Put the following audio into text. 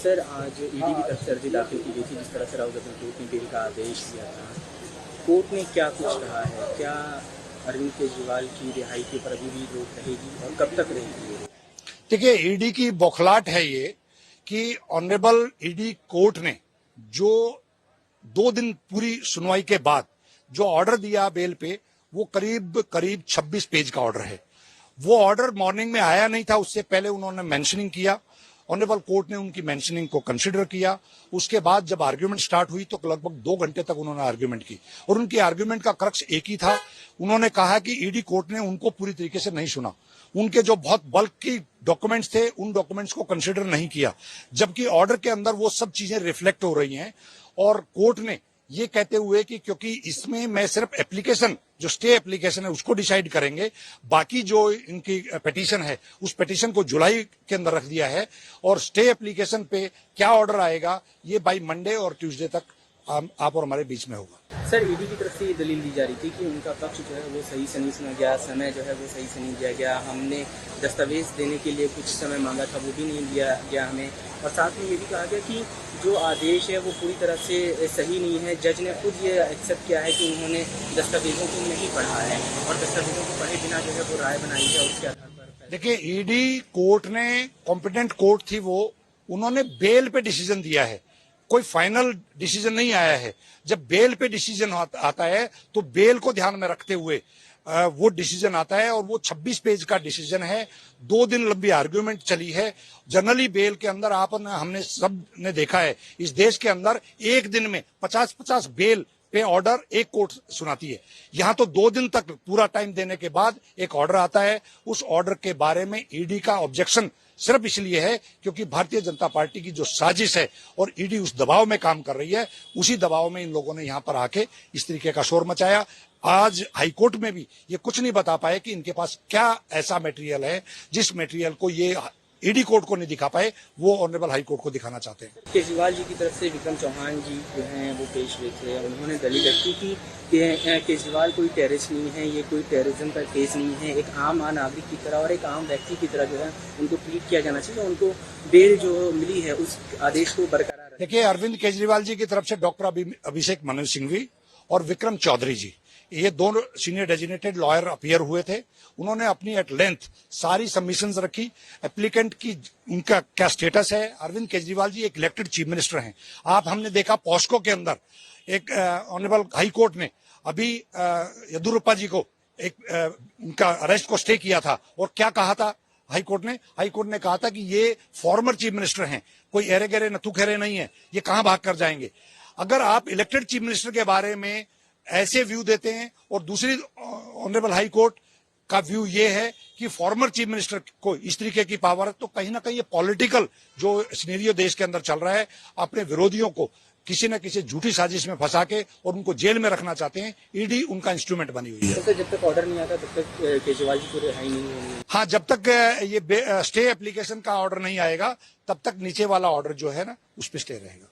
Sir, आज ED की तरफ से अर्जी दाखिल की गई थी, जिस तरह से राहुल गांधी कोर्ट ने बेल का आदेश दिया था। कोर्ट ने क्या कुछ कहा है? क्या अरविंद केजरीवाल की रिहाई के ऊपर अभी भी रोक रहेगी और कब तक रहेगी ये रोक? देखिए, ईडी की बौखलाहट है ये कि ऑनरेबल ईडी कोर्ट ने जो 2 दिन पूरी सुनवाई के बाद जो ऑर्डर दिया बेल पे, वो करीब 26 पेज का ऑर्डर है। वो ऑर्डर मॉर्निंग में आया नहीं था, उससे पहले उन्होंने मेंशनिंग किया। ऑनरेबल कोर्ट ने उनकी मेंशनिंग को कंसीडर किया। उसके बाद जब आर्ग्यूमेंट स्टार्ट हुई तो लगभग 2 घंटे तक उन्होंने आर्ग्यूमेंट की और उनकी आर्ग्यूमेंट का क्रक्स एक ही था। उन्होंने कहा कि ईडी कोर्ट ने उनको पूरी तरीके से नहीं सुना, उनके जो बहुत बल्क की डॉक्यूमेंट्स थे उन डॉक्यूमेंट्स को कंसीडर नहीं किया, जबकि ऑर्डर के अंदर वो सब चीजें रिफ्लेक्ट हो रही हैं। और कोर्ट ने ये कहते हुए कि क्योंकि इसमें मैं सिर्फ एप्लीकेशन, जो स्टे एप्लीकेशन है उसको डिसाइड करेंगे, बाकी जो इनकी पिटीशन है उस पिटीशन को जुलाई के अंदर रख दिया है और स्टे एप्लीकेशन पे क्या ऑर्डर आएगा ये बाई मंडे और ट्यूसडे तक आप और हमारे बीच में होगा। सर, ईडी की तरफ से ये दलील दी जा रही थी कि उनका पक्ष जो है वो सही से नहीं सुना गया, समय जो है वो सही से नहीं दिया गया, हमने दस्तावेज देने के लिए कुछ समय मांगा था वो भी नहीं दिया गया हमें, और साथ में ये भी कहा गया कि जो आदेश है वो पूरी तरह से सही नहीं है। जज ने खुद ये एक्सेप्ट किया है कि उन्होंने दस्तावेजों को नहीं पढ़ा है और दस्तावेजों को पढ़े बिना जो है वो राय बनाई है उसके आधार पर। देखिए, ईडी कोर्ट ने, कॉम्पिटेंट कोर्ट थी वो, उन्होंने बेल पे डिसीजन दिया है, कोई फाइनल डिसीजन नहीं आया है। जब बेल पे डिसीजन आता है तो बेल को ध्यान में रखते हुए वो डिसीजन आता है और वो 26 पेज का डिसीजन है। 2 दिन लंबी आर्ग्यूमेंट चली है। जनरली बेल के अंदर हमने सब ने देखा है, इस देश के अंदर एक दिन में 50-50 बेल पे ऑर्डर एक कोर्ट सुनाती है। यहां तो 2 दिन तक पूरा टाइम देने के बाद एक ऑर्डर आता है। उस ऑर्डर के बारे में ईडी का ऑब्जेक्शन सिर्फ इसलिए है क्योंकि भारतीय जनता पार्टी की जो साजिश है और ईडी उस दबाव में काम कर रही है, उसी दबाव में इन लोगों ने यहां पर आके इस तरीके का शोर मचाया। आज हाईकोर्ट में भी ये कुछ नहीं बता पाए कि इनके पास क्या ऐसा मटेरियल है जिस मटेरियल को ये ईडी कोर्ट को नहीं दिखा पाए, वो ऑनरेबल हाई कोर्ट को दिखाना चाहते हैं। केजरीवाल जी की तरफ से विक्रम चौहान जी जो हैं वो पेश हुए थे, उन्होंने दलील रखी कि केजरीवाल कोई टेररिस्ट नहीं है, ये कोई टेररिज्म का केस नहीं है, एक आम नागरिक की तरह और एक आम व्यक्ति की तरह जो है उनको ट्रीट किया जाना चाहिए, उनको बेल जो मिली है उस आदेश को बरकरार रखें। देखिए, अरविंद केजरीवाल जी की तरफ से डॉक्टर अभिषेक मनु सिंघवी और विक्रम चौधरी जी, ये दोनों सीनियर डेजिग्नेटेड लॉयर अपीयर हुए थे। उन्होंने अपनी एट लेंथ सारी सबमिशंस रखी, एप्लीकेंट की उनका क्या स्टेटस है। अरविंद केजरीवाल जी एक इलेक्टेड चीफ मिनिस्टर हैं। हमने देखा पॉस्को के अंदर एक ऑनरेबल हाई कोर्ट ने अभी येदियुरप्पा जी को उनका अरेस्ट को स्टे किया था और क्या कहा था हाई कोर्ट ने कहा था कि ये फॉर्मर चीफ मिनिस्टर हैं, कोई एरे गेरे नथु खेरे नहीं है, ये कहां भाग कर जाएंगे। अगर आप इलेक्टेड चीफ मिनिस्टर के बारे में ऐसे व्यू देते हैं और दूसरी ऑनरेबल हाई कोर्ट का व्यू ये है कि फॉर्मर चीफ मिनिस्टर को इस तरीके की पावर है, तो कहीं ना कहीं ये पॉलिटिकल जो सिनेरियो देश के अंदर चल रहा है, अपने विरोधियों को किसी न किसी झूठी साजिश में फंसा के और उनको जेल में रखना चाहते हैं। ईडी उनका इंस्ट्रूमेंट बनी हुई है। तो जब तक ऑर्डर नहीं आता तब तक केजरीवाल जी को रिहाई नहीं होगी। हाँ, जब तक ये स्टे एप्लीकेशन का ऑर्डर नहीं आएगा तब तक नीचे वाला ऑर्डर जो है ना उस पर स्टे रहेगा।